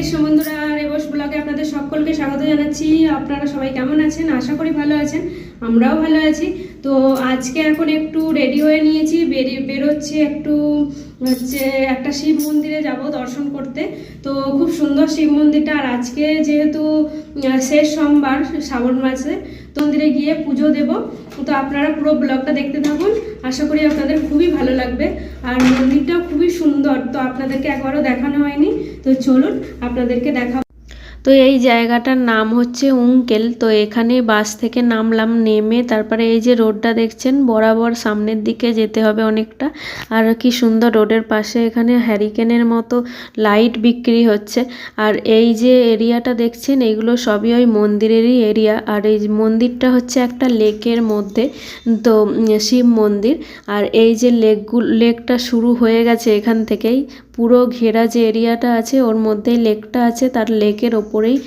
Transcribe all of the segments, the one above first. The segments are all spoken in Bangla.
কৃষ্ণ বন্ধুরা, রেবস ব্লগে আপনাদের সকলকে স্বাগত জানাচ্ছি। আপনারা সবাই কেমন আছেন? আশা করি ভালো আছেন, আমরাও ভালো আছি। তো আজকে এখন একটু রেডি হয়ে নিয়েছি, বেরোচ্ছি একটু একটা শিব মন্দিরে যাব দর্শন করতে। তো খুব সুন্দর শিব মন্দিরটা, আর আজকে যেহেতু শেষ সোমবার শ্রাবণ মাসে, মন্দিরে গিয়ে পুজো দেব। তো আপনারা পুরো ব্লগটা দেখতে থাকুন, আশা করি আপনাদের খুবই ভালো লাগবে। আর মন্দিরটাও খুবই সুন্দর, তো আপনাদেরকে একবারও দেখানো হয়নি, তো চলুন আপনাদেরকে দেখাবো। তো এই জায়গাটার নাম হচ্ছে উঙ্কেল। তো এখানে বাস থেকে নামলাম, নেমে তারপরে এই যে রোডটা দেখছেন বরাবর সামনের দিকে যেতে হবে অনেকটা। আর কি সুন্দর রোডের পাশে এখানে হ্যারিকেনের মতো লাইট বিক্রি হচ্ছে। আর এই যে এরিয়াটা দেখছেন এইগুলো সবই ওই মন্দিরেরই এরিয়া। আর এই মন্দিরটা হচ্ছে একটা লেকের মধ্যে, তো শিব মন্দির। আর এই যে লেকটা শুরু হয়ে গেছে এখান থেকেই, পুরো ঘেরা যে এরিয়াটা আছে ওর মধ্যেই লেকটা আছে, তার লেকের ওপরেই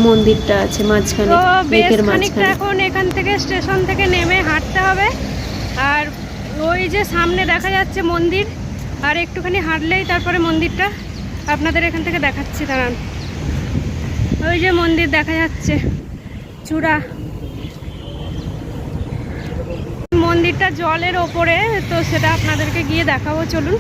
মন্দিরটা আছে মাঝখানে, লেকের মাঝখানে। এখন এখান থেকে স্টেশন থেকে নেমে হাঁটতে হবে, আর ওই যে সামনে দেখা যাচ্ছে মন্দির, আর একটুখানি হাঁটলেই তারপরে মন্দিরটা আপনাদের এখান থেকে দেখাচ্ছি। দাঁড়ান, ওই যে মন্দির দেখা যাচ্ছে চূড়া, মন্দিরটা জলের ওপরে, তো সেটা আপনাদেরকে গিয়ে দেখাবো, চলুন।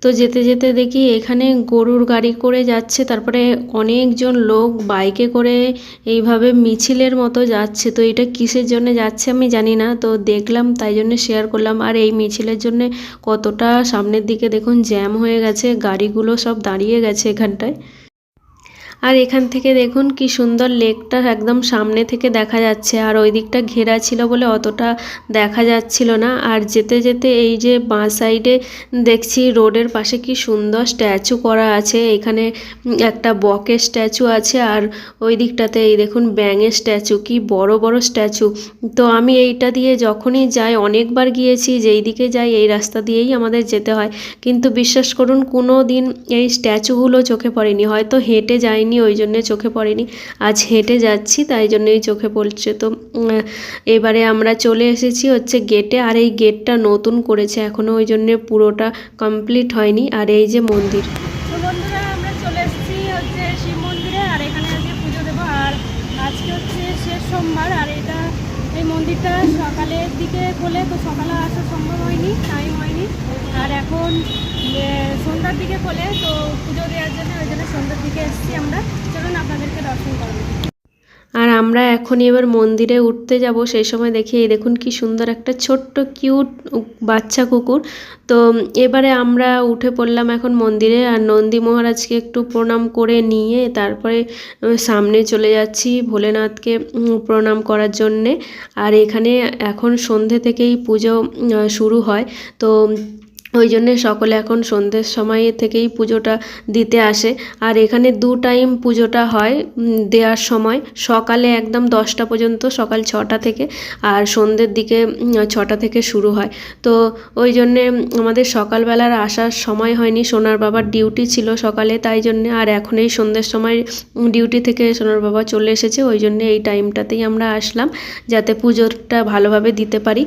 তো যেতে যেতে দেখি এখানে গরুর গাড়ি করে যাচ্ছে, তারপরে অনেকজন লোক বাইকে করে এইভাবে মিছিলের মতো যাচ্ছে। তো এটা কিসের জন্য যাচ্ছে আমি জানি না, তো দেখলাম তাই জন্য শেয়ার করলাম। আর এই মিছিলের জন্য কতটা সামনের দিকে দেখুন জ্যাম হয়ে গেছে, গাড়িগুলো সব দাঁড়িয়ে গেছে এখানটায়। আর এখান থেকে দেখুন কি সুন্দর লেকটা একদম সামনে থেকে দেখা যাচ্ছে। আর ওই দিকটা ঘেরা ছিল বলে অতটা দেখা যাচ্ছিল না। আর যেতে যেতে এই যে বাঁ সাইডে দেখছি রোডের পাশে কি সুন্দর স্ট্যাচু করা আছে। এখানে একটা বকের স্ট্যাচু আছে, আর ওই দিকটাতে এই দেখুন ব্যাঙের স্ট্যাচু, কি বড় বড় স্ট্যাচু। তো আমি এইটা দিয়ে যখনই যাই, অনেকবার গিয়েছি, যেই দিকে যাই এই রাস্তা দিয়েই আমাদের যেতে হয়, কিন্তু বিশ্বাস করুন কোনো দিন এই স্ট্যাচুগুলো চোখে পড়েনি। হয়তো হেঁটে যাইনি ওই জন্যে চোখে পড়েনি, আজ হেঁটে যাচ্ছি তাই জন্যই চোখে পড়ছে। তো এবারে আমরা চলে এসেছি হচ্ছে গেটে, আর এই গেটটা নতুন করেছে এখনও, ওই জন্যে পুরোটা কমপ্লিট হয়নি। আর এই যে মন্দির, তো বন্ধুরা আমরা চলে এসেছি হচ্ছে শিব মন্দিরে, আর এখানে আজকে পুজো দেবো। আর আজকে হচ্ছে শেষ সোমবার, আর এই মন্দিরটা সকালের দিকে খোলে, তো সকালে আসা সম্ভব হয়নি, টাইম হয়নি। আর এখন সন্ধ্যার দিকে খোলে, তো পুজো দেওয়ার জন্য ওই জন্য সন্ধ্যার দিকে এসেছি আমরা। চলুন আপনাদেরকে দর্শন করবো। আর আমরা এখনই এবার মন্দিরে উঠতে যাব, সেই সময় দেখি এই দেখুন কি সুন্দর একটা ছোট্ট কিউট বাচ্চা কুকুর। তো এবারে আমরা উঠে পড়লাম এখন মন্দিরে, আর নন্দী মহারাজকে একটু প্রণাম করে নিয়ে তারপরে সামনে চলে যাচ্ছি ভোলেনাথকে প্রণাম করার জন্যে। আর এখানে এখন সন্ধে থেকেই পুজো শুরু হয়, তো ওই জন্যে সকলে এখন সন্ধ্যের সময় থেকেই পুজোটা দিতে আসে। আর এখানে 2 টাইম পুজোটা হয় দেওয়ার সময়, সকালে একদম 10টা পর্যন্ত, সকাল 6টা থেকে, আর সন্ধ্যের দিকে 6টা থেকে শুরু হয়। তো ওই জন্যে আমাদের সকালবেলার আসার সময় হয়নি, সোনার বাবার ডিউটি ছিল সকালে, তাই জন্যে। আর এখন এই সন্ধ্যের সময় ডিউটি থেকে সোনার বাবা চলে এসেছে, ওই জন্যে এই টাইমটাতেই আমরা আসলাম যাতে পুজোটা ভালোভাবে দিতে পারি।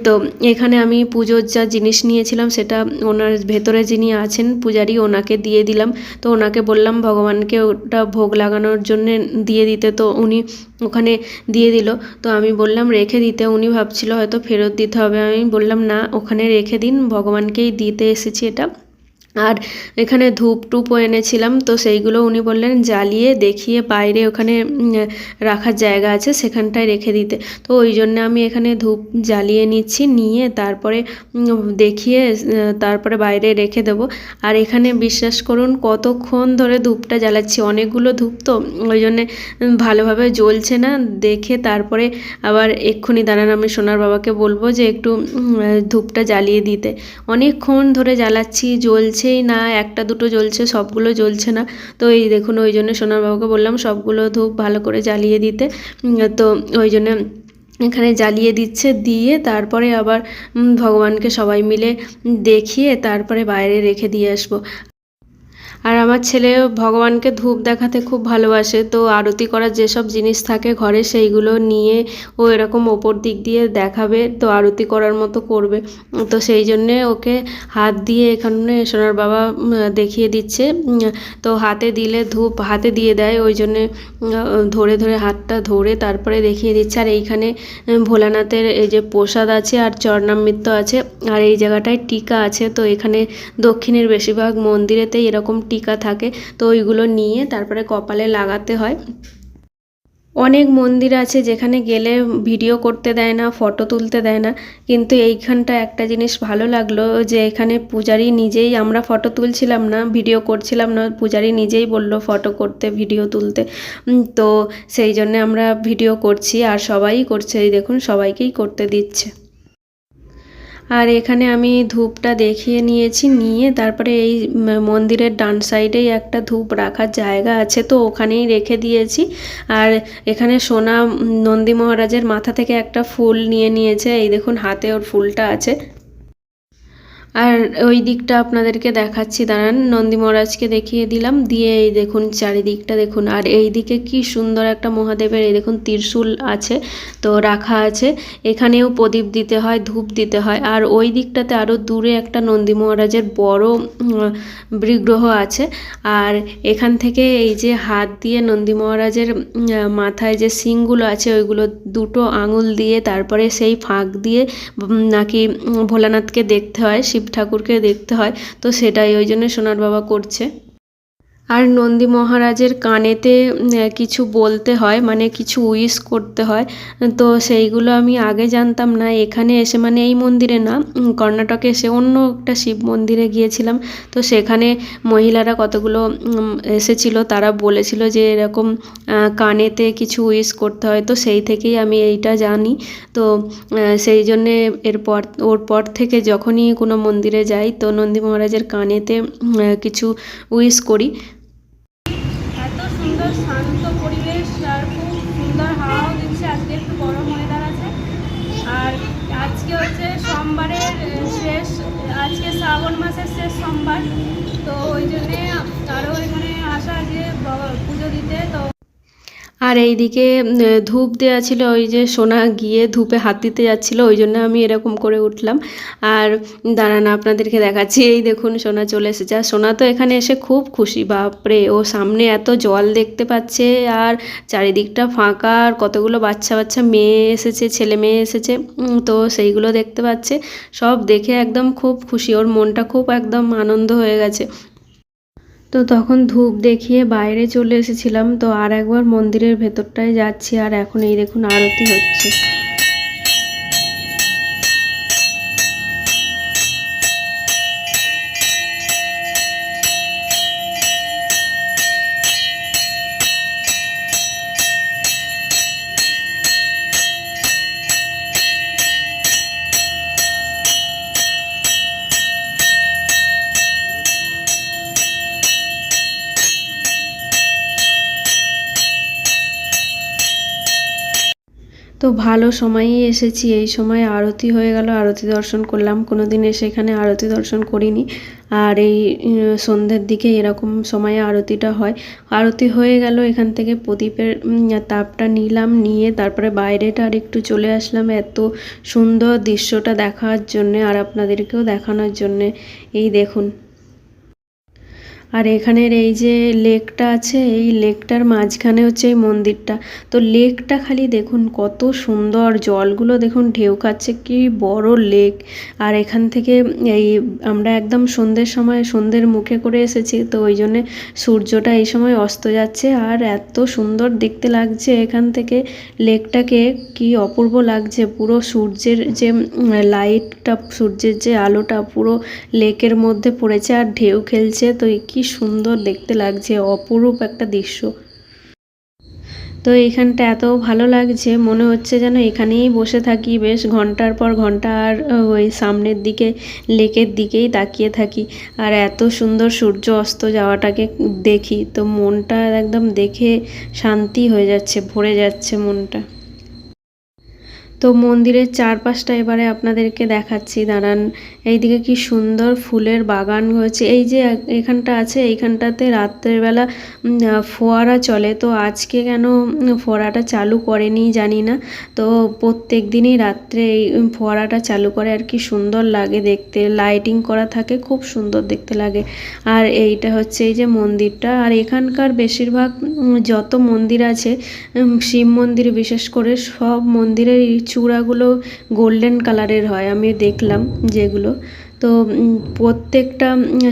তো এখানে আমি পুজোর যা জিনিস নিয়েছিলাম সেটা ওনার ভেতরে যিনি আছেন পূজারি, ওনাকে দিয়ে দিলাম। তো ওনাকে বললাম ভগবানকে ওটা ভোগ লাগানোর জন্য দিয়ে দিতে, তো উনি ওখানে দিয়ে দিল। তো আমি বললাম রেখে দিতে, উনি ভাবছিল হয়তো ফেরত দিতে হবে, আমি বললাম না, ওখানে রেখে দিন, ভগবানকেই দিতে এসেছি এটা। আর এখানে ধূপ টুপও এনেছিলাম, তো সেইগুলো উনি বললেন জ্বালিয়ে দেখিয়ে বাইরে ওখানে রাখার জায়গা আছে সেখানটায় রেখে দিতে। তো ওই জন্য আমি এখানে ধূপ জ্বালিয়ে নিচ্ছি, নিয়ে তারপরে দেখিয়ে তারপরে বাইরে রেখে দেবো। আর এখানে বিশ্বাস করুন কতক্ষণ ধরে ধূপটা জ্বালাচ্ছি, অনেকগুলো ধূপ তো ওই জন্যে ভালোভাবে জ্বলছে না, দেখে তারপরে আবার এক্ষুনি দাঁড়ান, আমি সোনার বাবাকে বলবো যে একটু ধূপটা জ্বালিয়ে দিতে। অনেকক্ষণ ধরে জ্বালাচ্ছি, জ্বলছেই না, একটা দুটো জ্বলছে, সবগুলো জ্বলছে না। তো এই দেখুন ওই জন্য সোনার বাবাকে বললাম সবগুলো ধূপ ভালো করে জ্বালিয়ে দিতে। তো ওই জন্য এখানে জ্বালিয়ে দিচ্ছে, দিয়ে তারপরে আবার ভগবানকে সবাই মিলে দেখিয়ে তারপরে বাইরে রেখে দিয়ে আসবো। আর আমার ছেলে ভগবানকে ধূপ দেখাতে খুব ভালোবাসে, তো আরতি করার যেসব জিনিস থাকে ঘরে সেইগুলো নিয়ে ও এরকম ওপর দিক দিয়ে দেখাবে, তো আরতি করার মতো করবে। তো সেই জন্যে ওকে হাত দিয়ে এখানে সোনার বাবা দেখিয়ে দিচ্ছে। তো হাতে দিলে ধূপ হাতে দিয়ে দেয়, ওই জন্যে ধরে ধরে হাতটা ধরে তারপরে দেখিয়ে দিচ্ছে। আর এইখানে ভোলানাথের এই যে প্রসাদ আছে আর চরণামৃত আছে, আর এই জায়গাটায় টিকা আছে। তো এখানে দক্ষিণের বেশিরভাগ মন্দিরেতেই এরকম টিকা থাকে, তো ওইগুলো নিয়ে তারপরে কপালে লাগাতে হয়। অনেক মন্দির আছে যেখানে গেলে ভিডিও করতে দেয় না, ফটো তুলতে দেয় না, কিন্তু এইখানটা একটা জিনিস ভালো লাগলো যে এখানে পূজারি নিজেই, আমরা ফটো তুলছিলাম না, ভিডিও করছিলাম না, পূজারি নিজেই বলল ফটো করতে, ভিডিও তুলতে। তো সেই জন্যে আমরা ভিডিও করছি আর সবাই করছে, এই দেখুন সবাইকেই করতে দিচ্ছে। আর এখানে আমি ধূপটা দেখিয়ে নিয়েছি, নিয়ে তারপরে এই মন্দিরের ডান সাইডেই একটা ধূপ রাখার জায়গা আছে, তো ওখানেই রেখে দিয়েছি। আর এখানে সোনা নন্দী মহারাজের মাথা থেকে একটা ফুল নিয়ে নিয়েছে, এই দেখুন হাতে ওর ফুলটা আছে। আর ওই দিকটা আপনাদেরকে দেখাচ্ছি, দাঁড়ান, নন্দী মহারাজকে দেখিয়ে দিলাম, দিয়ে এই দেখুন চারিদিকটা দেখুন। আর এই দিকে কি সুন্দর একটা মহাদেবের এই দেখুন ত্রিশূল আছে, তো রাখা আছে। এখানেও প্রদীপ দিতে হয়, ধূপ দিতে হয়। আর ওই দিকটাতে আরও দূরে একটা নন্দী মহারাজের বড় বিগ্রহ আছে। আর এখান থেকে এই যে হাত দিয়ে নন্দী মহারাজের মাথায় যে শিংগুলো আছে ওইগুলো দুটো আঙুল দিয়ে তারপরে সেই ফাঁক দিয়ে নাকি ভোলানাথকে দেখতে হয়, শিব ঠাকুরকে দেখতে হয়, তো সেটাই ওই জন্য সোনার বাবা করছে। আর নন্দী মহারাজের কানেতে কিছু বলতে হয়, মানে কিছু উইশ করতে হয়, তো সেইগুলো আমি আগে জানতাম না। এখানে এসে, মানে এই মন্দিরে না, কর্ণাটকে এসে অন্য একটা শিব মন্দিরে গিয়েছিলাম, তো সেখানে মহিলারা কতগুলো এসেছিল, তারা বলেছিল যে এরকম কানেতে কিছু উইশ করতে হয়, তো সেই থেকেই আমি এইটা জানি। তো সেই জন্যে ওর পর থেকে যখনই কোনো মন্দিরে যাই তো নন্দী মহারাজের কানেতে কিছু উইশ করি। এত সুন্দর শান্ত পরিবেশ আর খুব সুন্দর হাওয়াও দিচ্ছে। আজকে একটু গরম ওয়েদার আছে। আর আজকে হচ্ছে সোমবারের শেষ, আজকে শ্রাবণ মাসের শেষ সোমবার, তো ওই জন্যে আরও এখানে আসা যে পুজো দিতে। তো আর এইদিকে ধূপ দেওয়া ছিল, ওই যে সোনা গিয়ে ধূপে হাত দিতে যাচ্ছিলো, ওই জন্য আমি এরকম করে উঠলাম। আর দাঁড়ান আপনাদেরকে দেখাচ্ছি, এই দেখুন সোনা চলে এসেছে। আর সোনা তো এখানে এসে খুব খুশি, বাপরে, ও সামনে এত জল দেখতে পাচ্ছে আর চারিদিকটা ফাঁকা, আর কতগুলো বাচ্চা বাচ্চা মেয়ে এসেছে, ছেলে মেয়ে এসেছে, তো সেইগুলো দেখতে পাচ্ছে। সব দেখে একদম খুব খুশি, ওর মনটা খুব একদম আনন্দ হয়ে গেছে। তো তখন ধূপ দেখিয়ে বাইরে চলে এসেছিলাম, তো আর একবার মন্দিরের ভেতরটায় যাচ্ছি। আর এখন এই দেখুন আরতি হচ্ছে। তো ভালো সময়েই এসেছি, এই সময় আরতি হয়ে গেল, আরতি দর্শন করলাম। কোনো দিন এসে এখানে আরতি দর্শন করিনি। আর এই সন্ধ্যের দিকে এরকম সময়ে আরতিটা হয়। আরতি হয়ে গেল, এখান থেকে প্রদীপের তাপটা নিলাম, নিয়ে তারপরে বাইরেটা আর একটু চলে আসলাম এত সুন্দর দৃশ্যটা দেখার জন্যে আর আপনাদেরকেও দেখানোর জন্যে। এই দেখুন, আর এখানের এই যে লেকটা আছে, এই লেকটার মাঝখানে হচ্ছে এই মন্দিরটা। তো লেকটা খালি দেখুন কত সুন্দর, জলগুলো দেখুন ঢেউ খাচ্ছে, কি বড় লেক। আর এখান থেকে এই আমরা একদম সন্ধ্যের সময়, সন্ধ্যের মুখে করে এসেছি, তো ওই জন্যে সূর্যটা এই সময় অস্ত যাচ্ছে আর এত সুন্দর দেখতে লাগছে। এখান থেকে লেকটাকে কি অপূর্ব লাগছে, পুরো সূর্যের যে লাইটটা, সূর্যের যে আলোটা পুরো লেকের মধ্যে পড়েছে আর ঢেউ খেলছে, তো কি সুন্দর দেখতে লাগছে, অপরূপ একটা দৃশ্য। তো এইখানটা এত ভালো লাগছে, মনে হচ্ছে যেন এখানেই বসে থাকি বেশ ঘন্টার পর ঘন্টা, আর ওই সামনের দিকে লেকের দিকেই তাকিয়ে থাকি আর এত সুন্দর সূর্য অস্ত যাওয়াটাকে দেখি, তো মনটা একদম দেখে শান্তি হয়ে যাচ্ছে, ভরে যাচ্ছে মনটা। তো মন্দিরের চারপাশটা এবারে আপনাদেরকে দেখাচ্ছি, দাঁড়ান। এইদিকে কি সুন্দর ফুলের বাগান হয়েছে। এই যে এখানটা আছে, এইখানটাতে রাত্রেবেলা ফোয়ারা চলে। তো আজকে কেন ফোয়ারাটা চালু করেনি জানি না। তো প্রত্যেক দিনই রাত্রে এই ফোয়ারাটা চালু করে, আর কি সুন্দর লাগে দেখতে, লাইটিং করা থাকে, খুব সুন্দর দেখতে লাগে। আর এইটা হচ্ছে এই যে মন্দিরটা। আর এখানকার বেশিরভাগ যত মন্দির আছে, শিব মন্দির বিশেষ করে, সব মন্দিরের চূড়াগুলো গোল্ডেন কালারের হয়, আমি দেখলাম যেগুলো। তো প্রত্যেকটা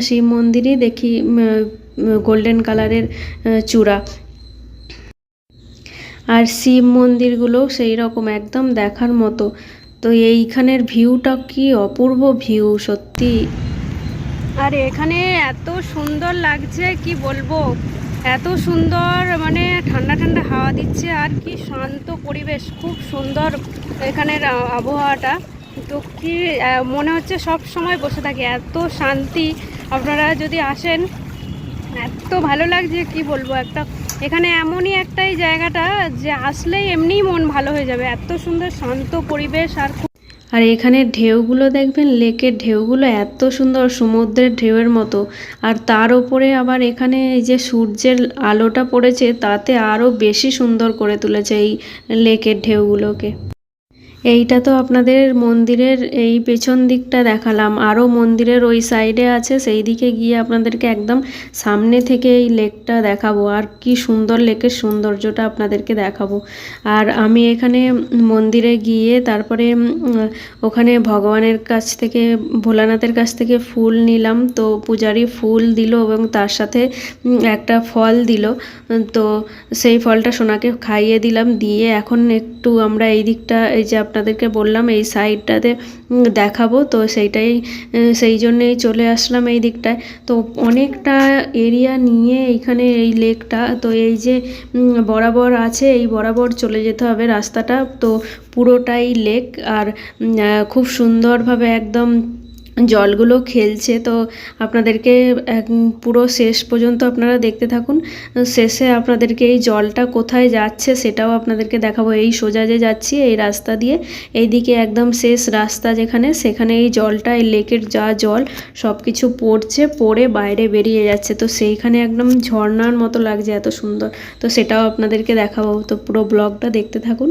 শিব মন্দিরই দেখি গোল্ডেন কালারের চূড়া। আর শিব মন্দিরগুলো সেই রকম একদম দেখার মতো। তো এইখানের ভিউটা কি অপূর্ব ভিউ সত্যি। আর এখানে এত সুন্দর লাগছে কি বলবো, এত সুন্দর, মানে ঠান্ডা ঠান্ডা হাওয়া দিচ্ছে, আর কি শান্ত পরিবেশ, খুব সুন্দর এখানের আবহাওয়াটা। তো কি মনে হচ্ছে সব সময় বসে থাকি, এত শান্তি। আপনারা যদি আসেন, এত ভালো লাগছে কি বলবো। একটা এখানে এমনই একটাই জায়গাটা যে আসলেই এমনিই মন ভালো হয়ে যাবে, এত সুন্দর শান্ত পরিবেশ। আর এখানে ঢেউগুলো দেখবেন, লেকের ঢেউগুলো এত সুন্দর, সমুদ্রের ঢেউয়ের মতো। আর তার উপরে আবার এখানে এই যে সূর্যের আলোটা পড়েছে, তাতে আরও বেশি সুন্দর করে তুলেছে এই লেকের ঢেউগুলোকে। এইটা তো আপনাদের মন্দিরের এই পেছন দিকটা দেখালাম, আরও মন্দিরের ওই সাইডে আছে, সেই দিকে গিয়ে আপনাদেরকে একদম সামনে থেকে এই লেকটা দেখাবো, আর কি সুন্দর লেকের সৌন্দর্যটা আপনাদেরকে দেখাবো। আর আমি এখানে মন্দিরে গিয়ে তারপরে ওখানে ভগবানের কাছ থেকে, ভোলানাথের কাছ থেকে ফুল নিলাম। তো পূজারি ফুল দিল এবং তার সাথে একটা ফল দিল। তো সেই ফলটা সোনাকে খাইয়ে দিলাম, দিয়ে এখন একটু আমরা এই দিকটা, এই যে আপনাদেরকে বললাম এই সাইডটাতে দেখাবো, তো সেই জন্যেই চলে আসলাম এই দিকটায়। তো অনেকটা এরিয়া নিয়ে এইখানে এই লেকটা, তো এই যে বরাবর আছে, এই বরাবর চলে যেতে হবে রাস্তাটা। তো পুরোটাই লেক, আর খুব সুন্দরভাবে একদম জলগুলো খেলছে। তো আপনাদেরকে পুরো শেষ পর্যন্ত আপনারা দেখতে থাকুন। শেষে আপনাদেরকে এই জলটা কোথায় যাচ্ছে সেটাও আপনাদেরকে দেখাবো। এই সোজা যে যাচ্ছি এই রাস্তা দিয়ে, এইদিকে একদম শেষ রাস্তা যেখানে, সেখানে এই জলটা, এই লেকের যা জল সব কিছু পড়ছে, পড়ে বাইরে বেরিয়ে যাচ্ছে। তো সেইখানে একদম ঝর্ণার মতো লাগছে, এত সুন্দর। তো সেটাও আপনাদেরকে দেখাবো, তো পুরো ব্লগটা দেখতে থাকুন।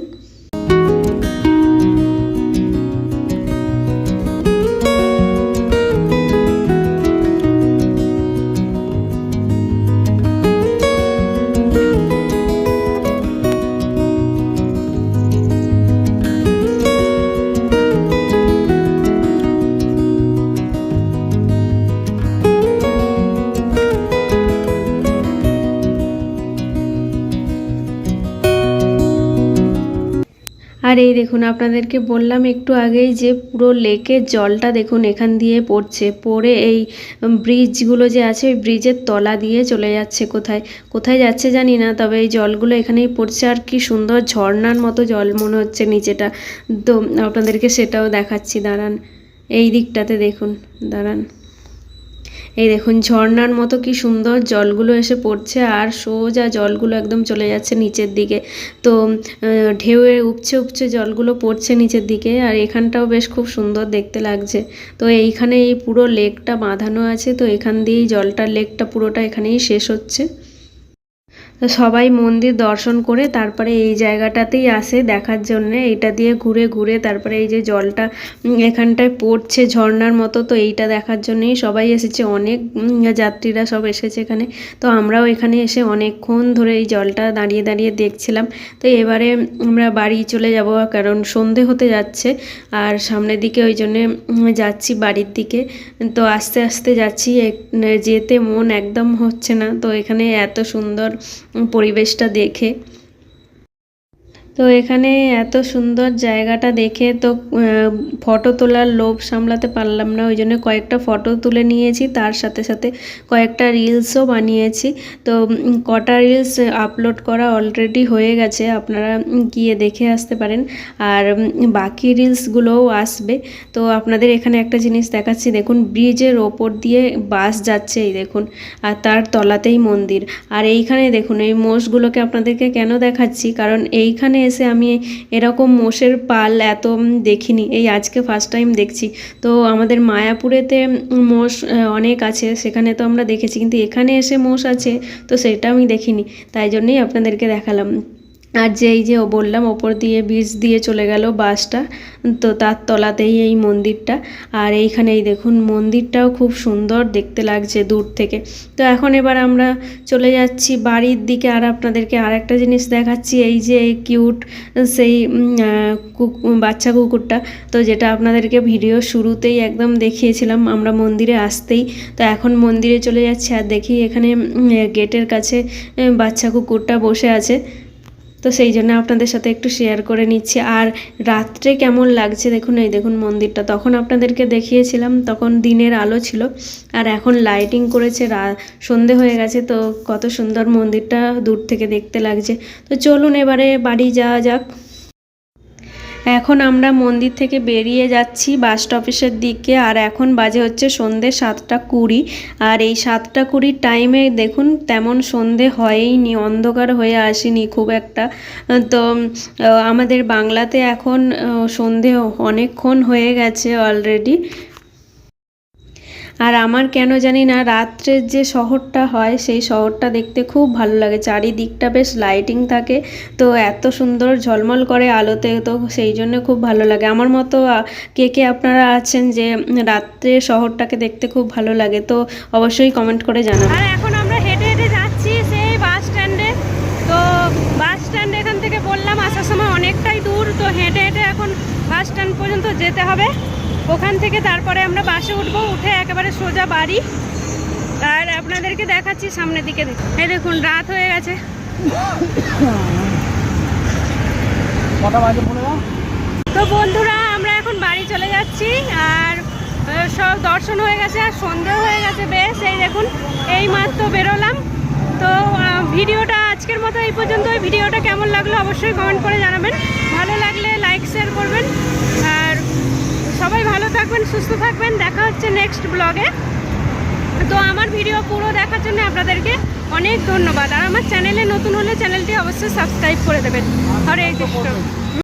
আর এই দেখুন, আপনাদেরকে বললাম একটু আগেই যে পুরো লেকের জলটা দেখুন এখান দিয়ে পড়ছে, পড়ে এই ব্রিজগুলো যে আছে ওই ব্রিজের তলা দিয়ে চলে যাচ্ছে। কোথায় কোথায় যাচ্ছে জানি না, তবে এই জলগুলো এখানেই পড়ছে। আর কি সুন্দর ঝর্ণার মতো জল মনে হচ্ছে নিচেটা। তো আপনাদেরকে সেটাও দেখাচ্ছি, দাঁড়ান। এই দিকটাতে দেখুন, দাঁড়ান। এই দেখুন ঝর্ণার মতো কি সুন্দর জলগুলো এসে পড়ছে, আর সোজা জলগুলো একদম চলে যাচ্ছে নিচের দিকে। তো ঢেউয়ে উপচে উপচে জলগুলো পড়ছে নিচের দিকে, আর এখানটাও বেশ খুব সুন্দর দেখতে লাগছে। তো এইখানে এই পুরো লেকটা বাঁধানো আছে, তো এখান দিয়েই জলটা, লেকটা পুরোটা এখানেই শেষ হচ্ছে। তো সবাই মন্দির দর্শন করে তারপরে এই জায়গাটাতেই আসে দেখার জন্যে। এইটা দিয়ে ঘুরে ঘুরে তারপরে এই যে জলটা এখানটায় পড়ছে ঝর্ণার মতো, তো এইটা দেখার জন্যই সবাই এসেছে, অনেক যাত্রীরা সব এসেছে এখানে। তো আমরাও এখানে এসে অনেকক্ষণ ধরে এই জলটা দাঁড়িয়ে দাঁড়িয়ে দেখছিলাম। তো এবারে আমরা বাড়ি চলে যাব, কারণ সন্ধে হতে যাচ্ছে আর সামনের দিকে, ওই জন্যে যাচ্ছি বাড়ির দিকে। তো আস্তে আস্তে যাচ্ছি, যেতে মন একদম হচ্ছে না। তো এখানে এত সুন্দর পরিবেশটা দেখে, তো এখানে এত সুন্দর জায়গাটা দেখে তো ফটো তোলার লোভ সামলাতে পারলাম না, ওই জন্য কয়েকটা ফটো তুলে নিয়েছি, তার সাথে সাথে কয়েকটা রিলসও বানিয়েছি। তো কটা রিলস আপলোড করা অলরেডি হয়ে গেছে, আপনারা গিয়ে দেখে আসতে পারেন, আর বাকি রিলসগুলোও আসবে। তো আপনাদের এখানে একটা জিনিস দেখাচ্ছি, দেখুন ব্রিজের ওপর দিয়ে বাস যাচ্ছে, এই দেখুন, আর তার তলাতেই মন্দির। আর এইখানে দেখুন এই মোষগুলোকে আপনাদেরকে কেন দেখাচ্ছি, কারণ এইখানে এসে আমি এরকম মোষের পাল এত দেখিনি, এই আজকে ফার্স্ট টাইম দেখছি। তো আমাদের মায়াপুরেতে মোষ অনেক আছে, সেখানে তো আমরা দেখেছি, কিন্তু এখানে এসে মোষ আছে তো সেটা আমি দেখিনি, তাই জন্যই আপনাদেরকে দেখালাম। আর যেই যে বললাম ওপর দিয়ে ব্রিজ দিয়ে চলে গেল বাসটা, তো তার তলাতেই এই মন্দিরটা। আর এইখানেই দেখুন মন্দিরটাও খুব সুন্দর দেখতে লাগছে দূর থেকে। তো এখন এবার আমরা চলে যাচ্ছি বাড়ির দিকে। আর আপনাদেরকে আর একটা জিনিস দেখাচ্ছি, এই যে কিউট সেই বাচ্চা কুকুরটা, তো যেটা আপনাদেরকে ভিডিও শুরুতেই একদম দেখিয়েছিলাম আমরা মন্দিরে আসতেই। তো এখন মন্দিরে চলে যাচ্ছি আর দেখি এখানে গেটের কাছে বাচ্চা কুকুরটা বসে আছে, তো সেই জন্য আপনাদের সাথে একটু শেয়ার করে নিচ্ছি। আর রাত্রে কেমন লাগছে দেখুন, এই দেখুন মন্দিরটা, তখন আপনাদেরকে দেখিয়েছিলাম তখন দিনের আলো ছিল, আর এখন লাইটিং করেছে, সন্ধে হয়ে গেছে, তো কত সুন্দর মন্দিরটা দূর থেকে দেখতে লাগছে। তো চলুন এবারে বাড়ি যাওয়া যাক। এখন আমরা মন্দির থেকে বেরিয়ে যাচ্ছি বাস স্টপেজের দিকে, আর এখন বাজে হচ্ছে সন্ধে 7:20। আর এই 7:20 টাইমে দেখুন তেমন সন্ধে হয়ইনি, অন্ধকার হয়ে আসেনি খুব একটা। তো আমাদের বাংলাতে এখন সন্ধে অনেকক্ষণ হয়ে গেছে অলরেডি। আর আমার কেন জানি না রাত্রের যে শহরটা হয় সেই শহরটা দেখতে খুব ভালো লাগে, চারিদিকটা বেশ লাইটিং থাকে, তো এত সুন্দর ঝলমল করে আলোতে, তো সেই জন্য খুব ভালো লাগে। আমার মতো কে কে আপনারা আছেন যে রাত্রে শহরটাকে দেখতে খুব ভালো লাগে, তো অবশ্যই কমেন্ট করে জানাবেন। আর এখন আমরা হেঁটে হেঁটে যাচ্ছি সেই বাস স্ট্যান্ডে। তো বাস স্ট্যান্ড এখান থেকে বললাম আসার সময় অনেকটাই দূর, তো হেঁটে হেঁটে এখন বাস স্ট্যান্ড পর্যন্ত যেতে হবে। ওখান থেকে তারপরে আমরা বাসে উঠবো, উঠে একেবারে সোজা বাড়ি। আর আপনাদেরকে দেখাচ্ছি সামনের দিকে, এই দেখুন রাত হয়ে গেছে। তো বন্ধুরা আমরা এখন বাড়ি চলে যাচ্ছি, আর সব দর্শন হয়ে গেছে আর সন্ধ্যেও হয়ে গেছে বেশ। এই দেখুন এই মাত্র বেরোলাম। তো ভিডিওটা আজকের মতো এই পর্যন্ত। ভিডিওটা কেমন লাগলো অবশ্যই কমেন্ট করে জানাবেন, ভালো লাগলে লাইক শেয়ার করবেন। আর সবাই ভালো থাকবেন, সুস্থ থাকবেন, দেখা হচ্ছে নেক্সট ব্লগে। তো আমার ভিডিও পুরো দেখার জন্য আপনাদেরকে অনেক ধন্যবাদ। আর আমার চ্যানেলে নতুন হলে চ্যানেলটি অবশ্যই সাবস্ক্রাইব করে দেবেন। হরে কৃষ্ণ।